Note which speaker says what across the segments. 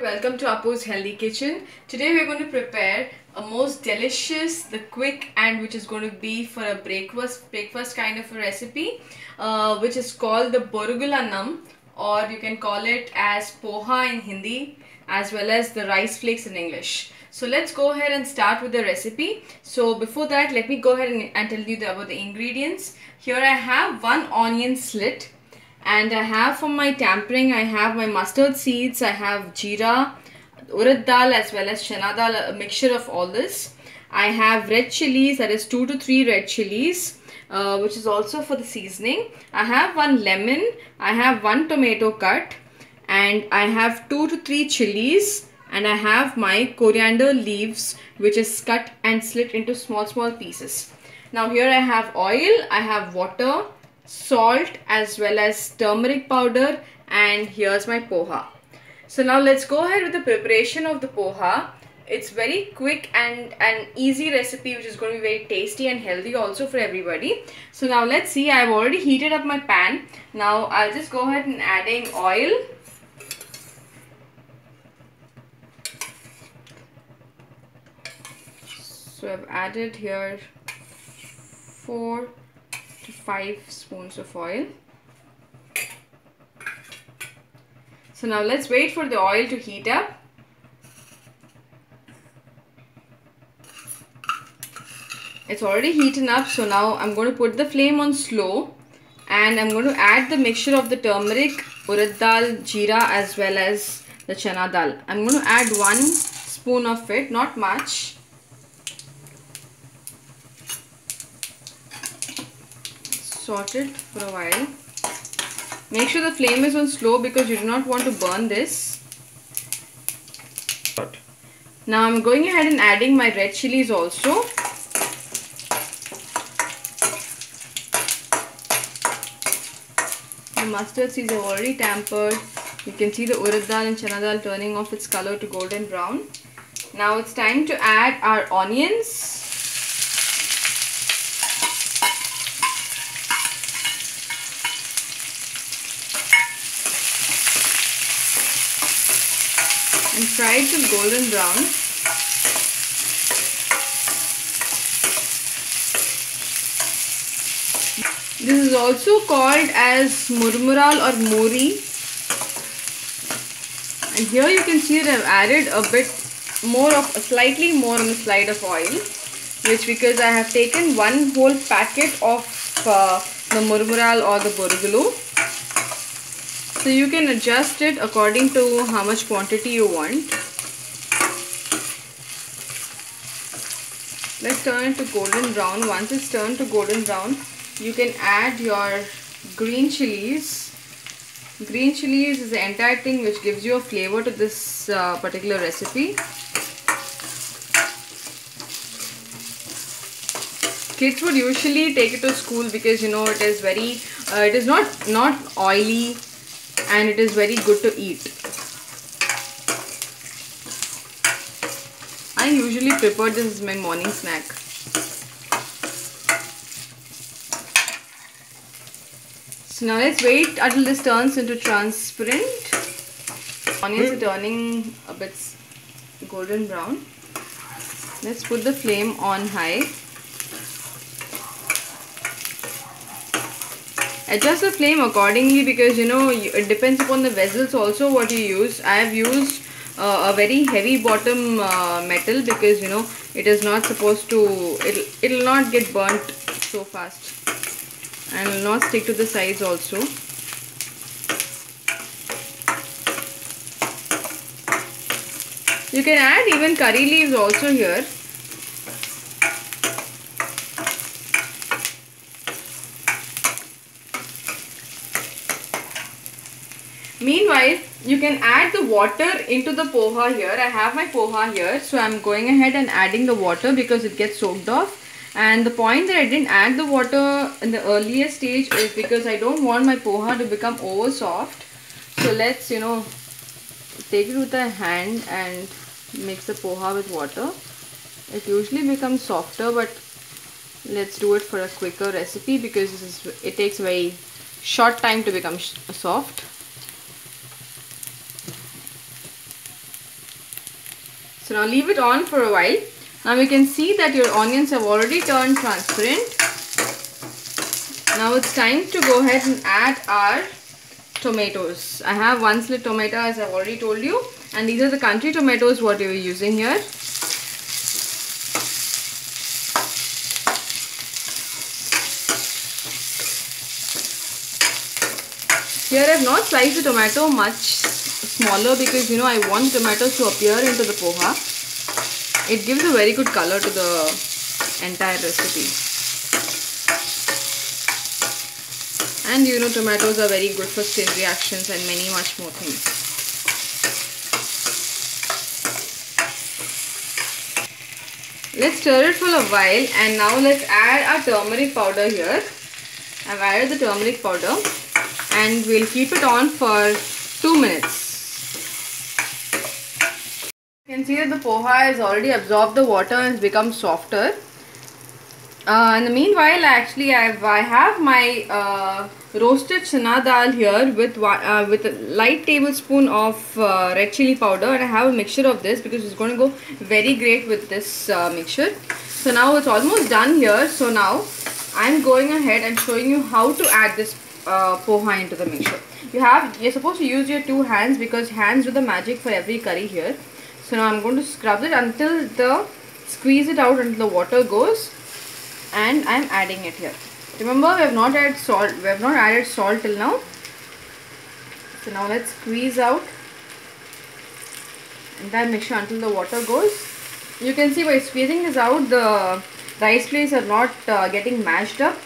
Speaker 1: Welcome to Apu's Healthy Kitchen. Today we're going to prepare a most delicious, the quick, and which is going to be for a breakfast kind of a recipe, which is called the Borgul Annam, or you can call it as poha in Hindi, as well as the rice flakes in English. So let's go ahead and start with the recipe. So before that, let me go ahead and tell you about the ingredients. Here I have one onion slit. And I have for my tempering, I have my mustard seeds, I have jeera, urad dal as well as chana dal, a mixture of all this. I have red chilies, that is 2 to 3 red chilies, which is also for the seasoning. I have one lemon, I have one tomato cut, and I have 2 to 3 chilies, and I have my coriander leaves, which is cut and slit into small pieces. Now here I have oil, I have water, salt as well as turmeric powder, and here's my poha. So now let's go ahead with the preparation of the poha. It's very quick and an easy recipe which is going to be very tasty and healthy also for everybody. So now let's see, I've already heated up my pan. Now I'll just go ahead and adding oil. So I've added here 4 to 5 spoons of oil. So now let's wait for the oil to heat up. It's already heating up, so now I'm going to put the flame on slow and I'm going to add the mixture of the turmeric, urad dal, jeera as well as the chana dal. I'm going to add 1 spoon of it, not much. Sort it for a while. Make sure the flame is on slow because you do not want to burn this. Now I'm going ahead and adding my red chilies also. The mustard seeds are already tempered. You can see the urad dal and chana dal turning off its color to golden brown. Now it's time to add our onions. And fry it till golden brown. This is also called as murmural or muri. And here you can see that I've added a bit more of, slightly more on the slide of oil, which because I have taken 1 whole packet of the murmural or the borgulu. So you can adjust it according to how much quantity you want. Let's turn it to golden brown. Once it's turned to golden brown, you can add your green chilies. Green chilies is the entire thing which gives you a flavor to this particular recipe. Kids would usually take it to school because you know it is very, it is not oily. And it is very good to eat. I usually prepare this as my morning snack. So now let's wait until this turns into transparent. Onions are turning a bit golden brown. Let's put the flame on high. Adjust the flame accordingly because you know it depends upon the vessels also what you use. I have used a very heavy bottom metal because you know it is not supposed to, it'll not get burnt so fast and will not stick to the sides also. You can add even curry leaves also here. Meanwhile, you can add the water into the poha here. I have my poha here, so I'm going ahead and adding the water because it gets soaked off. And the point that I didn't add the water in the earlier stage is because I don't want my poha to become over soft. So let's, you know, take it with a hand and mix the poha with water. It usually becomes softer, but let's do it for a quicker recipe because it takes a very short time to become soft. So now leave it on for a while. Now you can see that your onions have already turned transparent. Now it's time to go ahead and add our tomatoes. I have 1 slit tomato, as I've already told you, and these are the country tomatoes what we are using here. Here I have not sliced the tomato much smaller because I want tomatoes to appear into the poha. It gives a very good color to the entire recipe. And tomatoes are very good for skin reactions and many much more things. Let's stir it for a while, and now let's add our turmeric powder here. I've added the turmeric powder and we'll keep it on for 2 minutes. You can see that the poha has already absorbed the water and has become softer. In the meanwhile, actually, I have my roasted chana dal here with a light tablespoon of red chili powder, and I have a mixture of this because it's going to go very great with this mixture. So now it's almost done here. So now I'm going ahead and showing you how to add this poha into the mixture. You're supposed to use your 2 hands because hands do the magic for every curry here. So now I'm going to scrub it squeeze it out until the water goes, and I'm adding it here. Remember, we have not added salt. We have not added salt till now. So now let's squeeze out entire mixture until the water goes. You can see by squeezing this out, the rice flakes are not getting mashed up.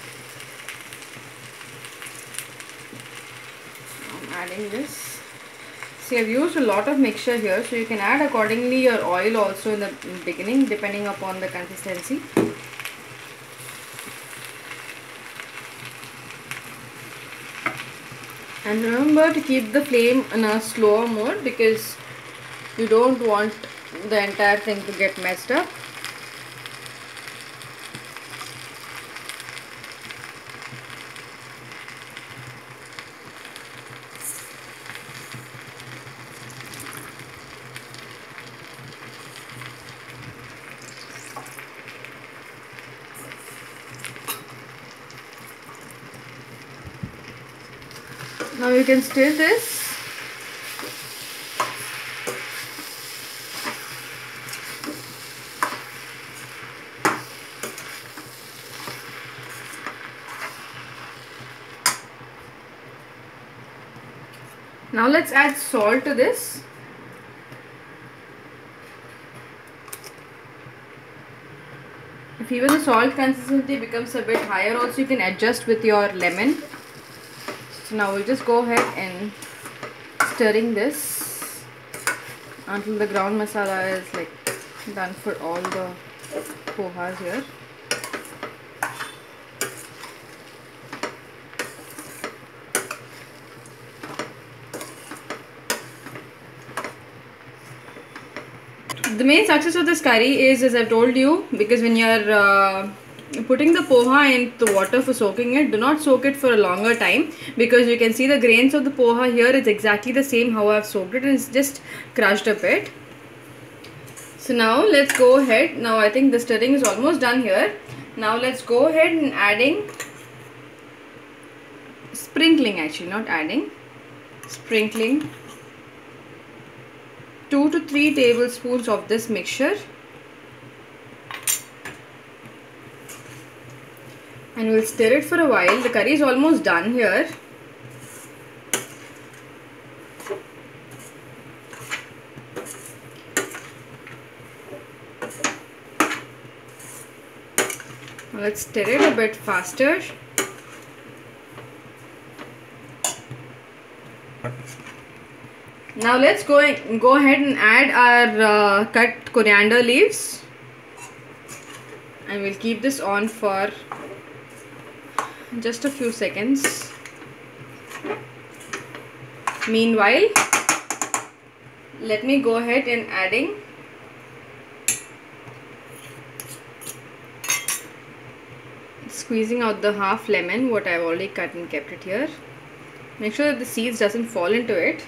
Speaker 1: I'm adding this. See, I've used a lot of mixture here, so you can add accordingly your oil also in the beginning depending upon the consistency. And remember to keep the flame in a slower mode because you don't want the entire thing to get messed up. Now you can stir this. Now let's add salt to this. If even the salt consistency becomes a bit higher, also you can adjust with your lemon. So now we'll just go ahead and stirring this until the ground masala is like done for all the pohas here. The main success of this curry is, as I've told you, because when you're putting the poha in the water for soaking it, do not soak it for a longer time because you can see the grains of the poha here is exactly the same how I've soaked it, and it's just crushed a bit. So now let's go ahead. Now I think the stirring is almost done here. Now let's go ahead and sprinkling 2 to 3 tablespoons of this mixture, and we'll stir it for a while. The curry is almost done here. Now let's stir it a bit faster. Now let's go ahead and add our cut coriander leaves, and we'll keep this on for just a few seconds. Meanwhile, let me go ahead and adding squeezing out the half lemon what I've already cut and kept it here. Make sure that the seeds doesn't fall into it.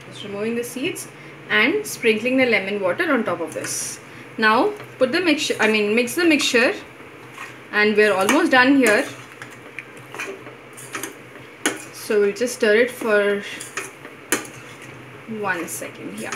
Speaker 1: Just removing the seeds and sprinkling the lemon water on top of this. Now put the mixture, mix the mixture, and we're almost done here. So we'll just stir it for 1 second here.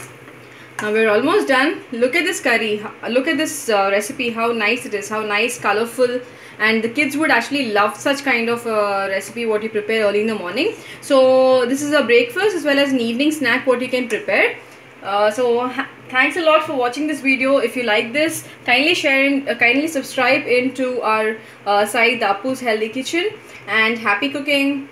Speaker 1: Now we're almost done. Look at this curry, look at this recipe, how nice it is, how nice, colorful, and the kids would actually love such kind of recipe what you prepare early in the morning. So this is a breakfast as well as an evening snack what you can prepare. Thanks a lot for watching this video. If you like this, kindly share and kindly subscribe into our site, Dapu's Healthy Kitchen, and happy cooking.